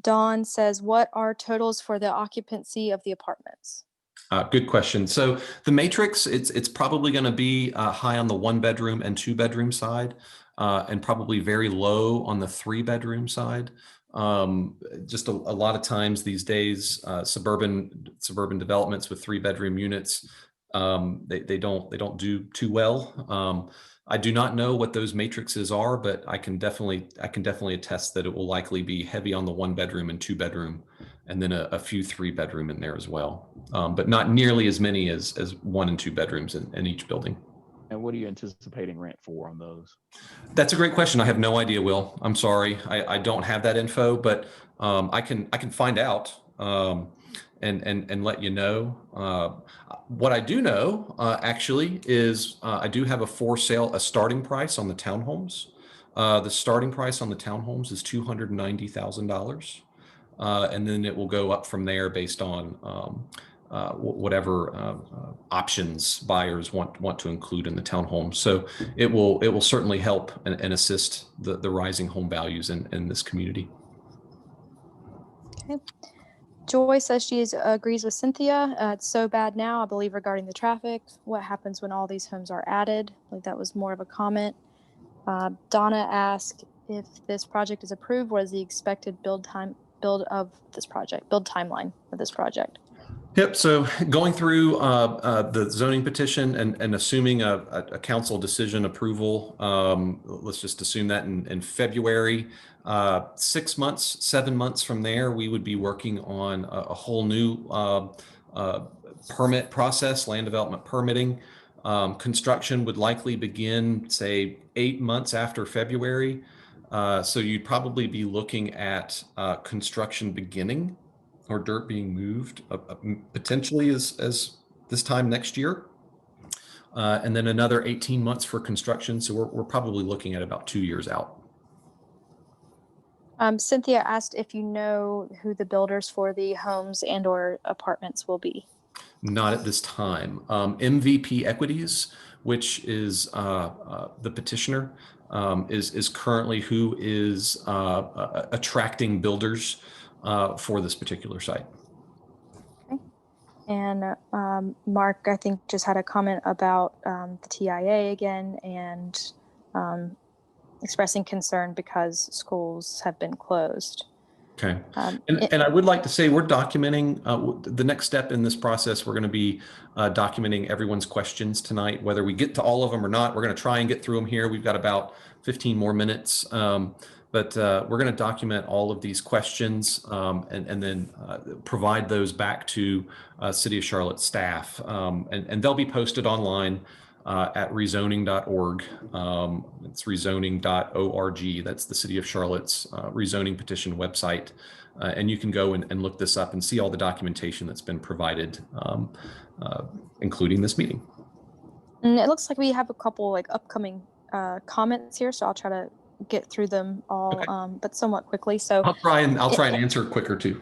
Dawn says, what are totals for the occupancy of the apartments? Good question. So the matrix, it's probably going to be high on the 1-bedroom and 2-bedroom side, and probably very low on the 3-bedroom side. Just a lot of times these days, suburban developments with 3-bedroom units, they don't do too well. I do not know what those matrices are, but I can definitely attest that it will likely be heavy on the 1-bedroom and 2-bedroom, and then a few 3-bedroom in there as well, but not nearly as many as 1 and 2 bedrooms in each building. And what are you anticipating rent for on those? That's a great question. I have no idea, Will. I'm sorry. I don't have that info, but I can find out and let you know. What I do know actually is I do have a starting price on the townhomes. The starting price on the townhomes is $290,000, and then it will go up from there based on whatever options buyers want to include in the townhome. So it will certainly help and assist the rising home values in this community. Okay. Joy says she agrees with Cynthia. It's so bad now, I believe, regarding the traffic. What happens when all these homes are added? I believe that was more of a comment. Donna asked, if this project is approved, what is the expected build timeline of this project? Yep. So going through the zoning petition and assuming a council decision approval, let's just assume that in February, 6 months, 7 months from there, we would be working on a whole new permit process, land development permitting. Construction would likely begin, say, 8 months after February. So you'd probably be looking at construction beginning or dirt being moved potentially as this time next year. And then another 18 months for construction. So we're probably looking at about 2 years out. Cynthia asked if you know who the builders for the homes and or apartments will be. Not at this time. MVP Equities, which is the petitioner, is currently who is attracting builders for this particular site. Okay. And Mark, I think, just had a comment about the TIA again and expressing concern because schools have been closed. Okay. And I would like to say we're documenting the next step in this process. We're going to be documenting everyone's questions tonight, whether we get to all of them or not. We're going to try and get through them here. We've got about 15 more minutes. But we're going to document all of these questions and then provide those back to City of Charlotte staff. And they'll be posted online at rezoning.org. It's rezoning.org. That's the City of Charlotte's rezoning petition website. And you can go and look this up and see all the documentation that's been provided, including this meeting. And it looks like we have a couple like upcoming comments here, so I'll try to get through them all, Okay. but somewhat quickly. So I'll try and answer quicker too.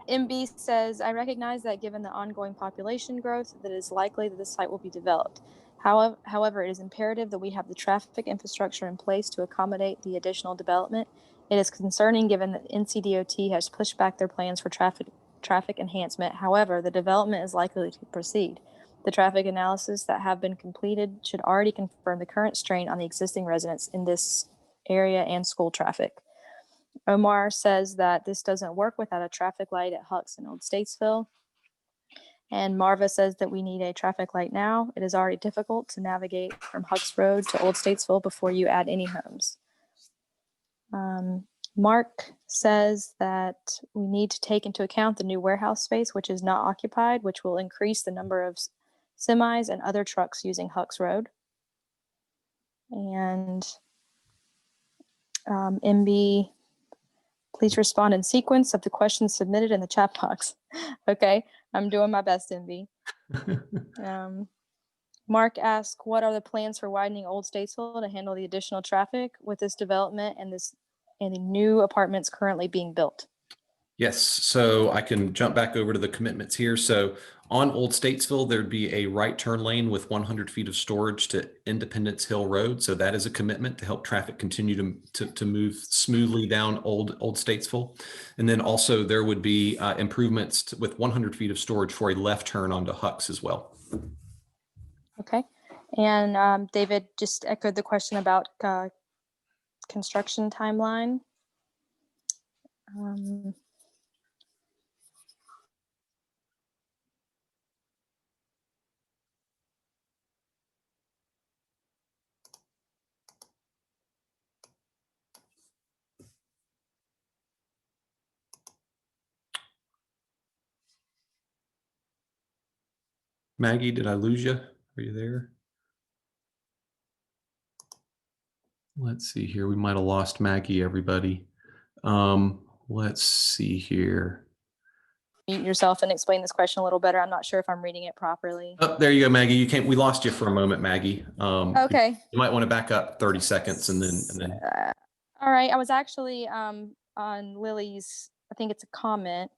MB says, I recognize that given the ongoing population growth, that it is likely that this site will be developed. However, it is imperative that we have the traffic infrastructure in place to accommodate the additional development. It is concerning given that NCDOT has pushed back their plans for traffic enhancement. However, the development is likely to proceed. The traffic analysis that have been completed should already confirm the current strain on the existing residents in this area and school traffic. Omar says that this doesn't work without a traffic light at HUCKS in Old Statesville. And Marva says that we need a traffic light now. It is already difficult to navigate from HUCKS Road to Old Statesville before you add any homes. Mark says that we need to take into account the new warehouse space, which is not occupied, which will increase the number of semis and other trucks using HUCKS Road. And MB, please respond in sequence of the questions submitted in the chat box. Okay, I'm doing my best, MB. Mark asks, what are the plans for widening Old Statesville to handle the additional traffic with this development and the new apartments currently being built? Yes, so I can jump back over to the commitments here. So on Old Statesville, there'd be a right turn lane with 100 feet of storage to Independence Hill Road. So that is a commitment to help traffic continue to move smoothly down Old Statesville. And then also there would be improvements with 100 feet of storage for a left turn onto HUCKS as well. Okay, and David just echoed the question about construction timeline. Maggie, did I lose you? Are you there? Let's see here. We might have lost Maggie, everybody. Let's see here. Mute yourself and explain this question a little better. I'm not sure if I'm reading it properly. Oh, there you go, Maggie. We lost you for a moment, Maggie. Okay. You might want to back up 30 seconds and then. All right. I was actually on Lily's, I think it's a comment.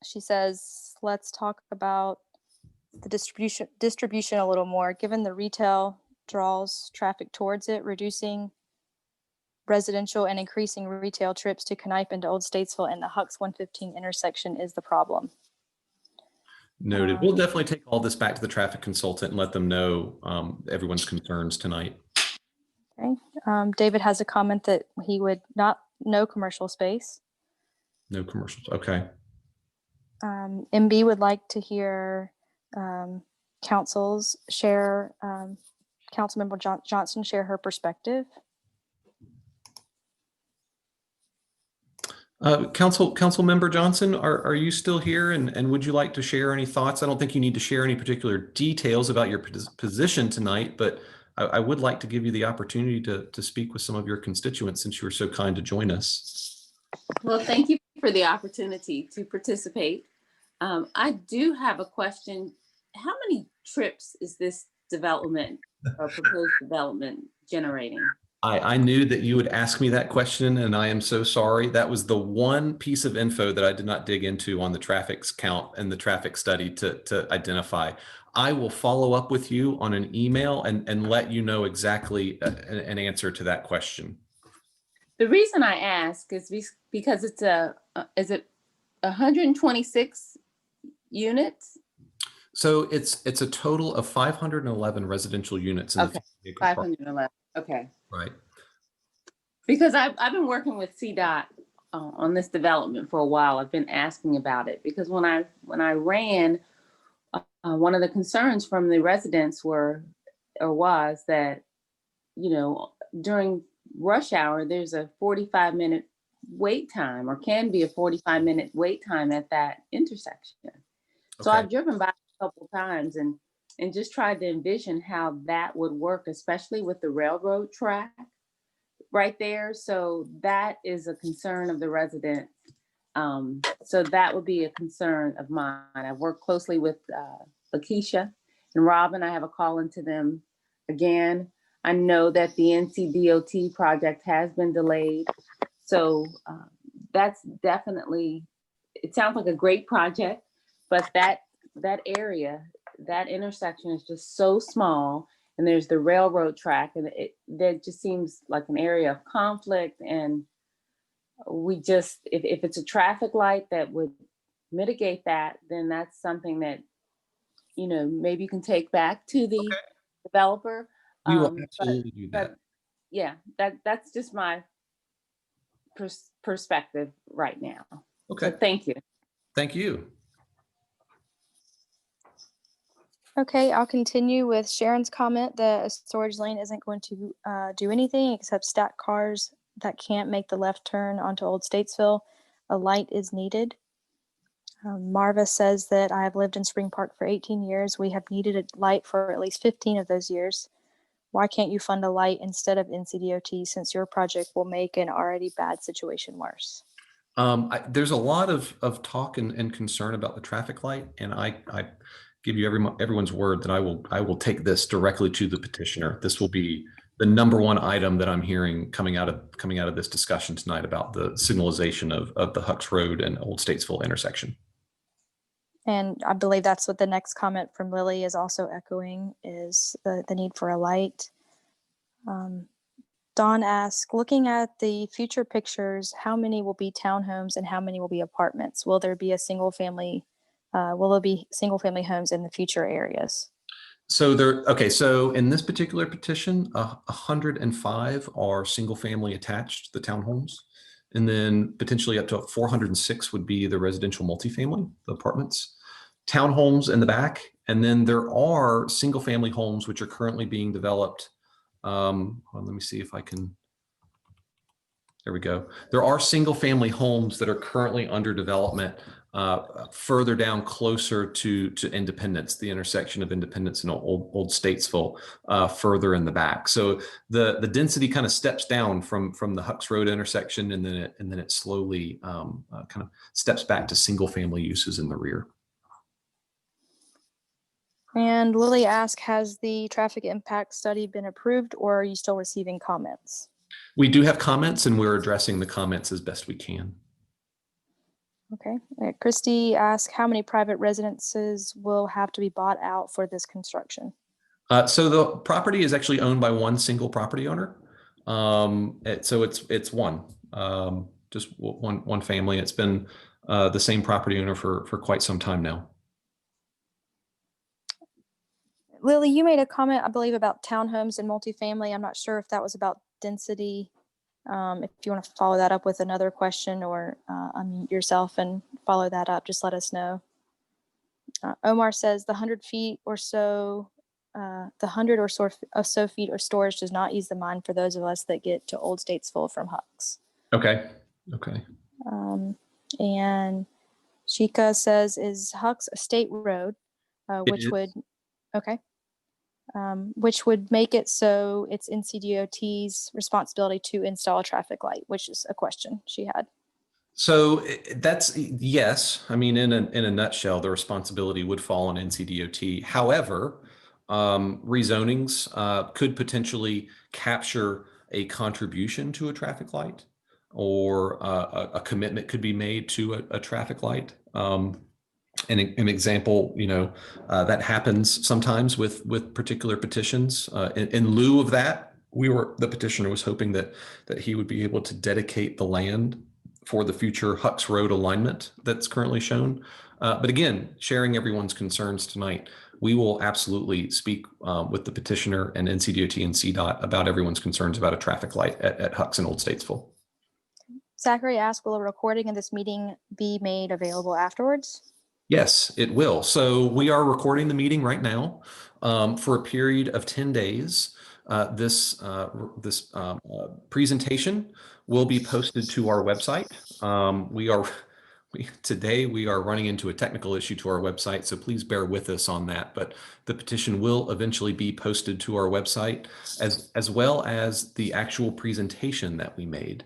She says, let's talk about the distribution a little more. Given the retail draws traffic towards it, reducing residential and increasing retail trips to Knipe into Old Statesville and the HUCKS 115 intersection is the problem. Noted. We'll definitely take all this back to the traffic consultant and let them know everyone's concerns tonight. Okay. David has a comment that he would no commercial space. No commercials. Okay. MB would like to hear councils share, Councilmember Johnson share her perspective. Council Member Johnson, are you still here and would you like to share any thoughts? I don't think you need to share any particular details about your position tonight, but I would like to give you the opportunity to speak with some of your constituents since you were so kind to join us. Well, thank you for the opportunity to participate. I do have a question. How many trips is this development or proposed development generating? I knew that you would ask me that question, and I am so sorry. That was the one piece of info that I did not dig into on the traffic count and the traffic study to identify. I will follow up with you on an email and let you know exactly an answer to that question. The reason I ask is because it's is it 126 units? So it's a total of 511 residential units. In okay, 511. Okay. Right. Because I've been working with CDOT on this development for a while. I've been asking about it because when I ran, one of the concerns from the residents was that, you know, during rush hour, there's a 45-minute wait time, or can be a 45-minute wait time at that intersection. So I've driven by a couple of times, and and just tried to envision how that would work, especially with the railroad track right there. So that is a concern of the resident. So that would be a concern of mine. I've worked closely with Lakeisha and Robin. I have a call into them again. I know that the NCDOT project has been delayed. So that's definitely, it sounds like a great project, but that area, that intersection is just so small, and there's the railroad track, and that just seems like an area of conflict. And we just, if it's a traffic light that would mitigate that, then that's something that, you know, maybe you can take back to the developer. We will absolutely do that. But yeah, that's just my perspective right now. Okay. So thank you. Thank you. Okay, I'll continue with Sharon's comment that a storage lane isn't going to do anything except stack cars that can't make the left turn onto Old Statesville. A light is needed. Marva says that I have lived in Spring Park for 18 years. We have needed a light for at least 15 of those years. Why can't you fund a light instead of NCDOT, since your project will make an already bad situation worse? There's a lot of talk and concern about the traffic light, and I give you everyone's word that I will take this directly to the petitioner. This will be the number one item that I'm hearing coming out of this discussion tonight about the signalization of the HUCKS Road and Old Statesville intersection. And I believe that's what the next comment from Lily is also echoing, is the need for a light. Dawn asks, looking at the future pictures, how many will be townhomes and how many will be apartments? Will there be single family homes in the future areas? So so in this particular petition, 105 are single family attached, the townhomes, and then potentially up to 406 would be the residential multifamily, the apartments. Townhomes in the back, and then there are single family homes which are currently being developed. Well, let me see if I can. There we go. There are single family homes that are currently under development further down, closer to Independence, the intersection of Independence and Old Statesville, further in the back. So the density kind of steps down from the HUCKS Road intersection, and then it slowly kind of steps back to single family uses in the rear. And Lily asked, has the traffic impact study been approved, or are you still receiving comments? We do have comments, and we're addressing the comments as best we can. Okay. Christy asked, how many private residences will have to be bought out for this construction? So the property is actually owned by one single property owner. So it's one, just one family. It's been the same property owner for quite some time now. Lily, you made a comment, I believe, about townhomes and multifamily. I'm not sure if that was about density. If you want to follow that up with another question, or unmute yourself and follow that up, just let us know. Omar says the 100 feet or so, the 100 or so feet of storage does not ease the mind for those of us that get to Old Statesville from HUCKS. Okay. And Shika says, is HUCKS a state road, which would make it so it's NCDOT's responsibility to install a traffic light, which is a question she had. So that's yes. I mean, in a nutshell, the responsibility would fall on NCDOT. However, rezonings could potentially capture a contribution to a traffic light, or a commitment could be made to a traffic light. An example, that happens sometimes with particular petitions. In lieu of that, the petitioner was hoping that he would be able to dedicate the land for the future HUCKS Road alignment that's currently shown. But again, sharing everyone's concerns tonight, we will absolutely speak with the petitioner and NCDOT and CDOT about everyone's concerns about a traffic light at HUCKS and Old Statesville. Zachary asked, will a recording of this meeting be made available afterwards? Yes, it will. So we are recording the meeting right now for a period of 10 days. This presentation will be posted to our website. We Today we are running into a technical issue to our website, so please bear with us on that. But the petition will eventually be posted to our website, as well as the actual presentation that we made.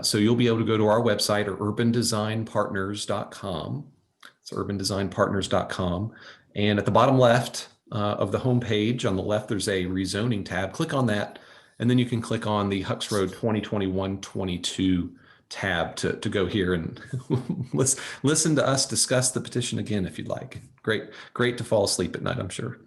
So you'll be able to go to our website, or urbandesignpartners.com. It's urbandesignpartners.com. And at the bottom left of the homepage, on the left, there's a rezoning tab. Click on that, and then you can click on the HUCKS Road 2021-22 tab to go here and listen to us discuss the petition again if you'd like. Great to fall asleep at night, I'm sure.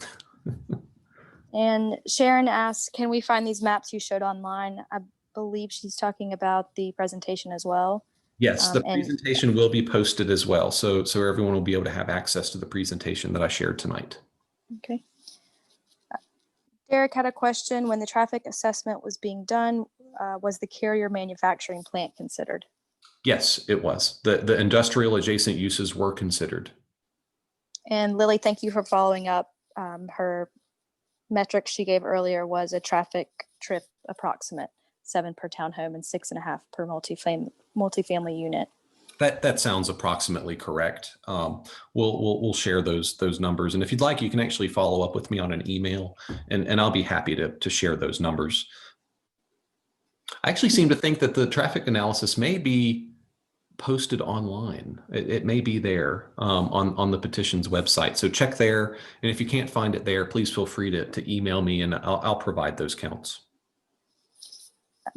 And Sharon asks, can we find these maps you showed online? I believe she's talking about the presentation as well. Yes, the And- presentation will be posted as well, so everyone will be able to have access to the presentation that I shared tonight. Okay. Derek had a question. When the traffic assessment was being done, was the carrier manufacturing plant considered? Yes, it was. The industrial adjacent uses were considered. And Lily, thank you for following up. Her metric she gave earlier was a traffic trip approximate 7 per townhome and 6.5 per multifamily unit. That sounds approximately correct. We'll share those numbers, and if you'd like, you can actually follow up with me on an email, and I'll be happy to share those numbers. I actually seem to think that the traffic analysis may be posted online. It may be there on the petition's website. So check there, and if you can't find it there, please feel free to email me, and I'll provide those counts.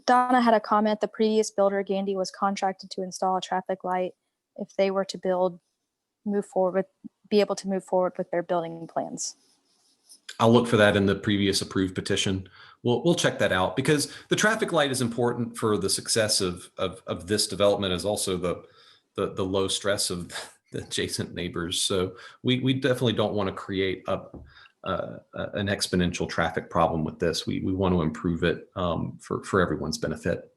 Donna had a comment. The previous builder, Gandy, was contracted to install a traffic light. If they were to be able to move forward with their building plans. I'll look for that in the previous approved petition. We'll check that out, because the traffic light is important for the success of this development, as also the low stress of the adjacent neighbors. So we definitely don't want to create an exponential traffic problem with this. We want to improve it for everyone's benefit.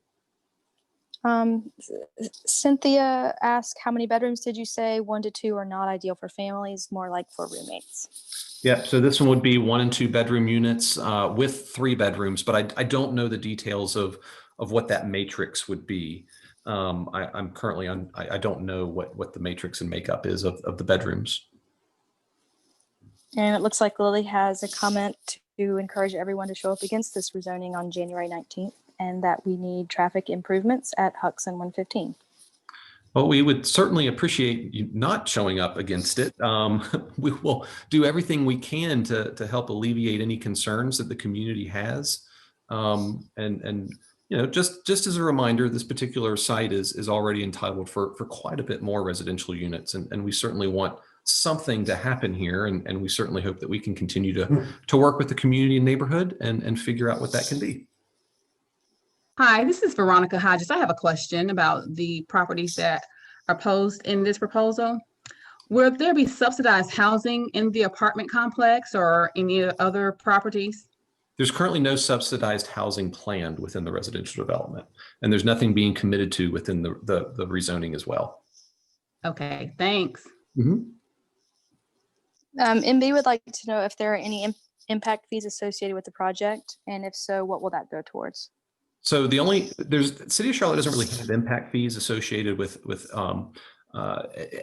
Cynthia asked, how many bedrooms did you say? 1 to 2 are not ideal for families, more like for roommates. Yeah, so this one would be 1 and 2 bedroom units with 3 bedrooms, but I don't know the details of what that matrix would be. I'm currently on, I don't know what the matrix and makeup is of the bedrooms. And it looks like Lily has a comment to encourage everyone to show up against this rezoning on January 19th, and that we need traffic improvements at HUCKS and 115. Well, we would certainly appreciate you not showing up against it. We will do everything we can to help alleviate any concerns that the community has. And you know, just as a reminder, this particular site is already entitled for quite a bit more residential units, and we certainly want something to happen here, and we certainly hope that we can continue to work with the community and neighborhood and figure out what that can be. Hi, this is Veronica Hodges. I have a question about the properties that are posed in this proposal. Will there be subsidized housing in the apartment complex or any other properties? There's currently no subsidized housing planned within the residential development, and there's nothing being committed to within the rezoning as well. Okay, thanks. Mm-hmm. MB would like to know if there are any impact fees associated with the project, and if so, what will that go towards? So City of Charlotte doesn't really have impact fees associated with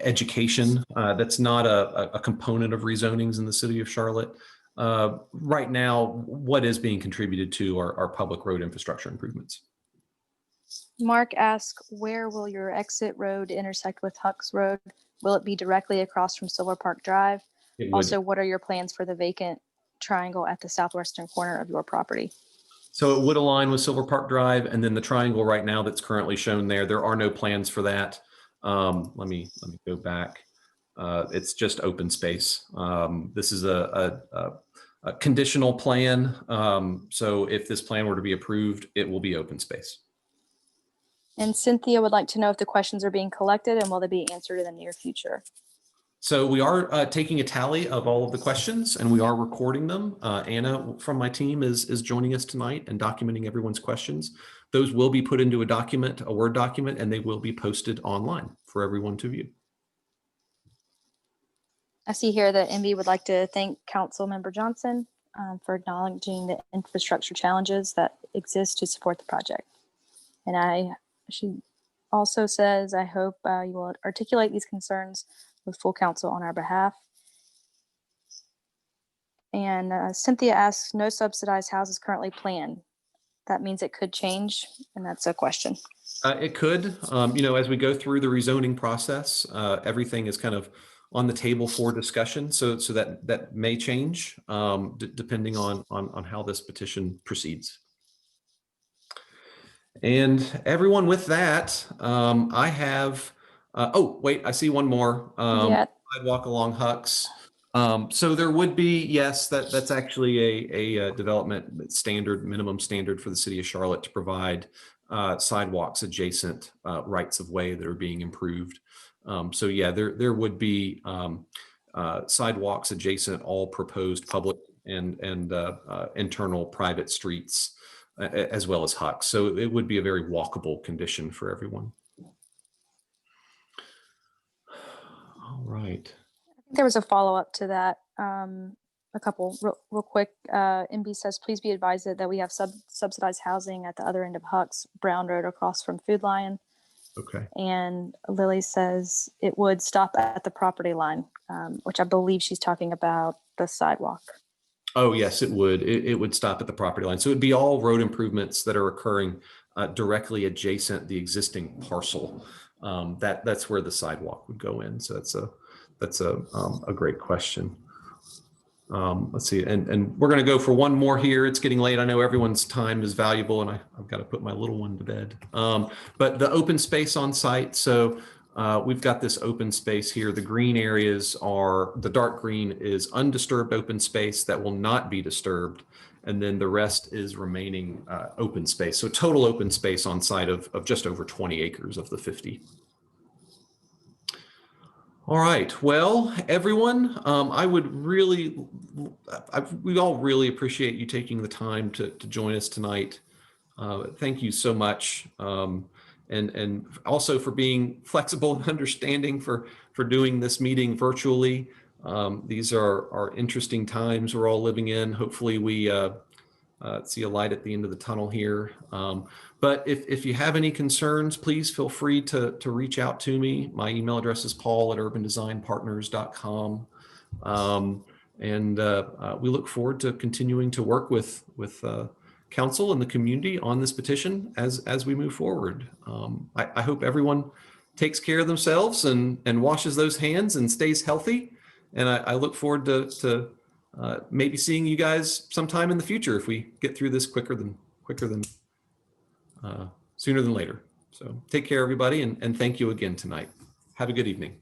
education. That's not a component of rezonings in the City of Charlotte. Right now, what is being contributed to are public road infrastructure improvements. Mark asks, where will your exit road intersect with HUCKS Road? Will it be directly across from Silver Park Drive? Also, what are your plans for the vacant triangle at the southwestern corner of your property? So it would align with Silver Park Drive, and then the triangle right now that's currently shown there are no plans for that. Let me go back. It's just open space. This is a conditional plan. So if this plan were to be approved, it will be open space. And Cynthia would like to know if the questions are being collected and will they be answered in the near future? So we are taking a tally of all of the questions, and we are recording them. Anna from my team is joining us tonight and documenting everyone's questions. Those will be put into a document, a Word document, and they will be posted online for everyone to view. I see here that MB would like to thank Council Member Johnson for acknowledging the infrastructure challenges that exist to support the project. And she also says, I hope you will articulate these concerns with full counsel on our behalf. And Cynthia asks, no subsidized houses currently planned. That means it could change, and that's a question. It could, as we go through the rezoning process, everything is kind of on the table for discussion. So that may change depending on how this petition proceeds. And everyone, with that, I have, oh, wait, I see one more. Yeah. Sidewalk along HUCKS. So there would be, yes, that's actually a development standard, minimum standard for the city of Charlotte to provide sidewalks adjacent rights of way that are being improved. So yeah, there would be sidewalks adjacent all proposed public and internal private streets, as well as HUCKS. So it would be a very walkable condition for everyone. All right. There was a follow-up to that. A couple real quick. MB says, please be advised that we have subsidized housing at the other end of HUCKS, Brown Road, across from Food Lion. Okay. And Lily says it would stop at the property line, which I believe she's talking about the sidewalk. Oh, yes, it would. It would stop at the property line. So it'd be all road improvements that are occurring directly adjacent the existing parcel. That's where the sidewalk would go in. So that's a great question. Let's see, and we're going to go for one more here. It's getting late. I know everyone's time is valuable, and I've got to put my little one to bed. But the open space on site. So we've got this open space here. The green areas are, the dark green is undisturbed open space that will not be disturbed. And then the rest is remaining open space. So total open space on site of just over 20 acres of the 50. All right. Well, everyone, we all really appreciate you taking the time to join us tonight. Thank you so much. And also for being flexible and understanding for doing this meeting virtually. These are interesting times we're all living in. Hopefully we see a light at the end of the tunnel here. But if you have any concerns, please feel free to reach out to me. My email address is paul@urbandesignpartners.com. And we look forward to continuing to work with council and the community on this petition as we move forward. I hope everyone takes care of themselves and washes those hands and stays healthy. And I look forward to maybe seeing you guys sometime in the future if we get through this sooner than later. So take care, everybody, and thank you again tonight. Have a good evening.